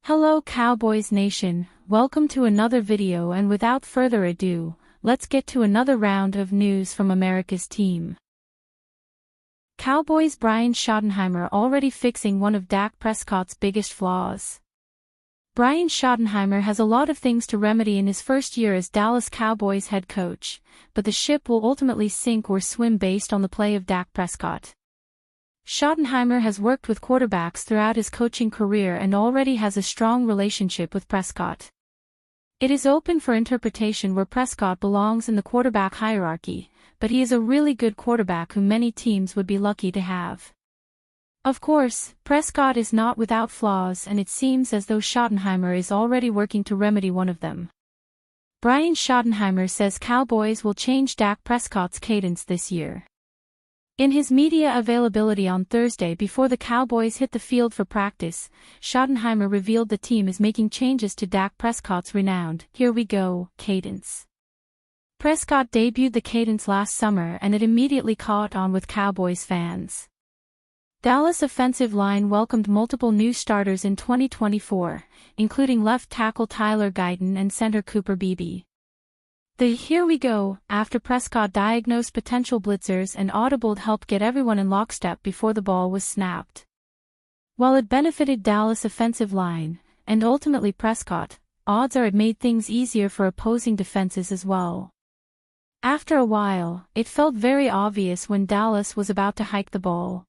Hello Cowboys Nation, welcome to another video, and without further ado, let's get to another round of news from America's team. Cowboys Brian Schottenheimer already fixing one of Dak Prescott's biggest flaws. Brian Schottenheimer has a lot of things to remedy in his first year as Dallas Cowboys head coach, but the ship will ultimately sink or swim based on the play of Dak Prescott. Schottenheimer has worked with quarterbacks throughout his coaching career and already has a strong relationship with Prescott. It is open for interpretation where Prescott belongs in the quarterback hierarchy, but he is a really good quarterback who many teams would be lucky to have. Of course, Prescott is not without flaws, and it seems as though Schottenheimer is already working to remedy one of them. Brian Schottenheimer says Cowboys will change Dak Prescott's cadence this year. In his media availability on Thursday before the Cowboys hit the field for practice, Schottenheimer revealed the team is making changes to Dak Prescott's renowned "Here we go" cadence. Prescott debuted the cadence last summer and it immediately caught on with Cowboys fans. Dallas' offensive line welcomed multiple new starters in 2024, including left tackle Tyler Guyton and center Cooper Beebe. The "Here we go" after Prescott diagnosed potential blitzers and audibled helped get everyone in lockstep before the ball was snapped. While it benefited Dallas' offensive line, and ultimately Prescott, odds are it made things easier for opposing defenses as well. After a while, it felt very obvious when Dallas was about to hike the ball.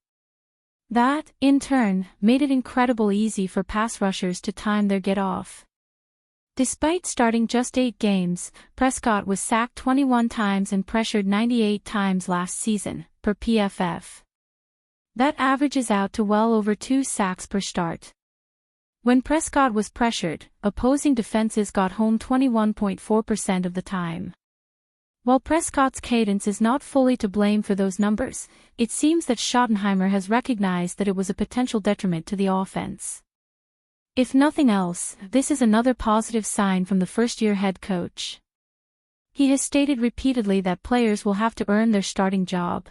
That, in turn, made it incredibly easy for pass rushers to time their get-off. Despite starting just 8 games, Prescott was sacked 21 times and pressured 98 times last season, per PFF. That averages out to well over 2 sacks per start. When Prescott was pressured, opposing defenses got home 21.4% of the time. While Prescott's cadence is not fully to blame for those numbers, it seems that Schottenheimer has recognized that it was a potential detriment to the offense. If nothing else, this is another positive sign from the first-year head coach. He has stated repeatedly that players will have to earn their starting job.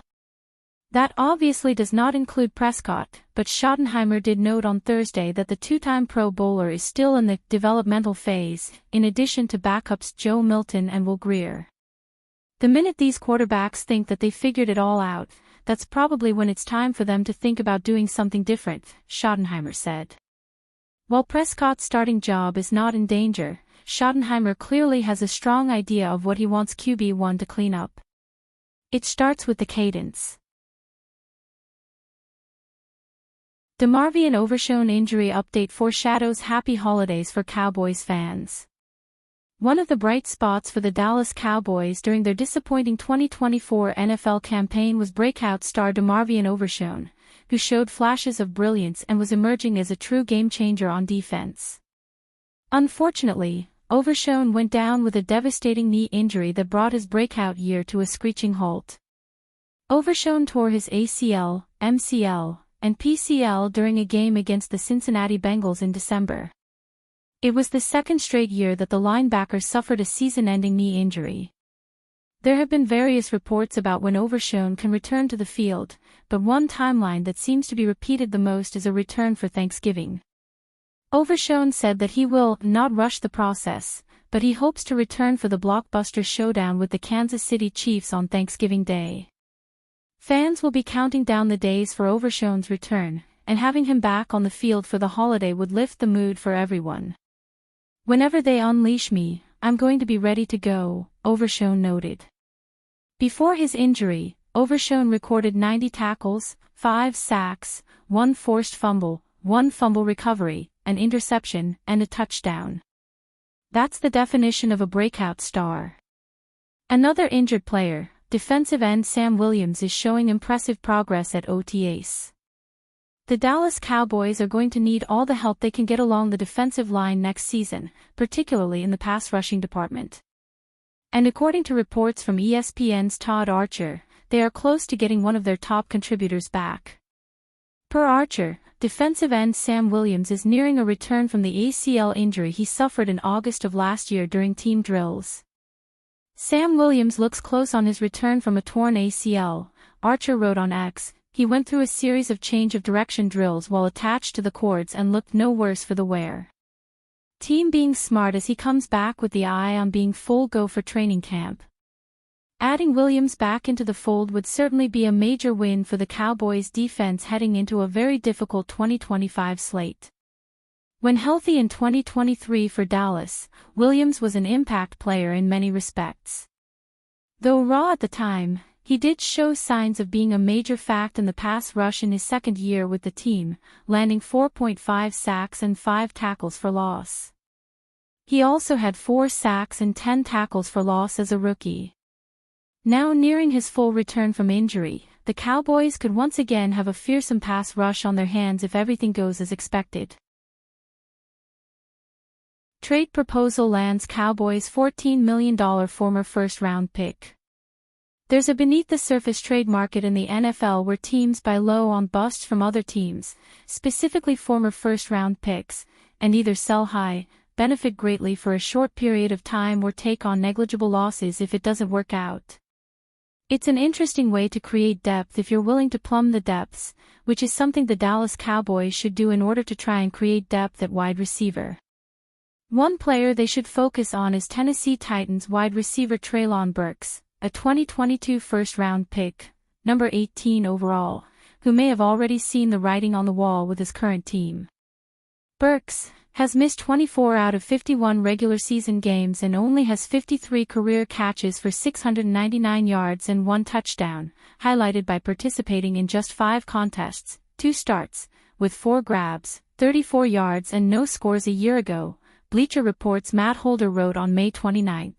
That obviously does not include Prescott, but Schottenheimer did note on Thursday that the two-time Pro Bowler is still in the developmental phase, in addition to backups Joe Milton and Will Grier. The minute these quarterbacks think that they figured it all out, that's probably when it's time for them to think about doing something different, Schottenheimer said. While Prescott's starting job is not in danger, Schottenheimer clearly has a strong idea of what he wants QB1 to clean up. It starts with the cadence. DeMarvion Overshown injury update foreshadows happy holidays for Cowboys fans. One of the bright spots for the Dallas Cowboys during their disappointing 2024 NFL campaign was breakout star DeMarvion Overshown, who showed flashes of brilliance and was emerging as a true game-changer on defense. Unfortunately, Overshown went down with a devastating knee injury that brought his breakout year to a screeching halt. Overshown tore his ACL, MCL, and PCL during a game against the Cincinnati Bengals in December. It was the second straight year that the linebacker suffered a season-ending knee injury. There have been various reports about when Overshown can return to the field, but one timeline that seems to be repeated the most is a return for Thanksgiving. Overshown said that he will not rush the process, but he hopes to return for the blockbuster showdown with the Kansas City Chiefs on Thanksgiving Day. Fans will be counting down the days for Overshown's return, and having him back on the field for the holiday would lift the mood for everyone. "Whenever they unleash me, I'm going to be ready to go," Overshown noted. Before his injury, Overshown recorded 90 tackles, 5 sacks, 1 forced fumble, 1 fumble recovery, an interception, and a touchdown. That's the definition of a breakout star. Another injured player, defensive end Sam Williams, is showing impressive progress at OTAs. The Dallas Cowboys are going to need all the help they can get along the defensive line next season, particularly in the pass rushing department. And according to reports from ESPN's Todd Archer, they are close to getting one of their top contributors back. Per Archer, defensive end Sam Williams is nearing a return from the ACL injury he suffered in August of last year during team drills. Sam Williams looks close on his return from a torn ACL, Archer wrote on X. He went through a series of change of direction drills while attached to the cords and looked no worse for the wear. Team being smart as he comes back with the eye on being full go for training camp. Adding Williams back into the fold would certainly be a major win for the Cowboys' defense heading into a very difficult 2025 slate. When healthy in 2023 for Dallas, Williams was an impact player in many respects. Though raw at the time, he did show signs of being a major fact in the pass rush in his second year with the team, landing 4.5 sacks and 5 tackles for loss. He also had 4 sacks and 10 tackles for loss as a rookie. Now nearing his full return from injury, the Cowboys could once again have a fearsome pass rush on their hands if everything goes as expected. Trade proposal lands Cowboys $14 million former first-round pick. There's a beneath-the-surface trade market in the NFL where teams buy low on busts from other teams, specifically former first-round picks, and either sell high, benefit greatly for a short period of time or take on negligible losses if it doesn't work out. It's an interesting way to create depth if you're willing to plumb the depths, which is something the Dallas Cowboys should do in order to try and create depth at wide receiver. One player they should focus on is Tennessee Titans wide receiver Treylon Burks, a 2022 first-round pick, number 18 overall, who may have already seen the writing on the wall with his current team. Burks has missed 24 out of 51 regular season games and only has 53 career catches for 699 yards and 1 touchdown, highlighted by participating in just 5 contests, 2 starts, with 4 grabs, 34 yards and no scores a year ago, Bleacher Report's Matt Holder wrote on May 29.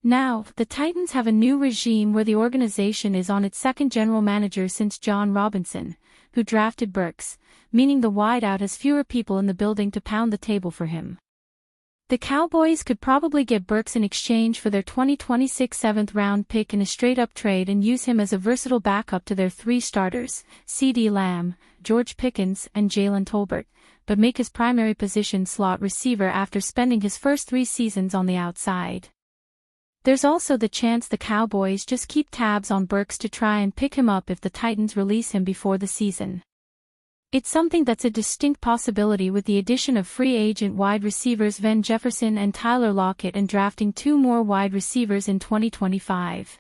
Now, the Titans have a new regime where the organization is on its second general manager since John Robinson, who drafted Burks, meaning the wideout has fewer people in the building to pound the table for him. The Cowboys could probably get Burks in exchange for their 2026 7th-round pick in a straight-up trade and use him as a versatile backup to their 3 starters, CeeDee Lamb, George Pickens and Jalen Tolbert, but make his primary position slot receiver after spending his first 3 seasons on the outside. There's also the chance the Cowboys just keep tabs on Burks to try and pick him up if the Titans release him before the season. It's something that's a distinct possibility with the addition of free agent wide receivers Van Jefferson and Tyler Lockett and drafting 2 more wide receivers in 2025.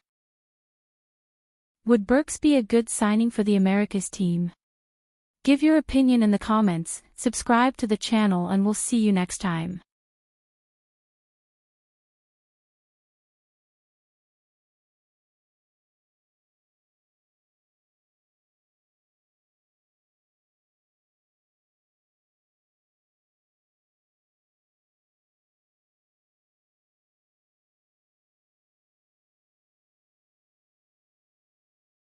Would Burks be a good signing for the Americas team? Give your opinion in the comments, subscribe to the channel and we'll see you next time.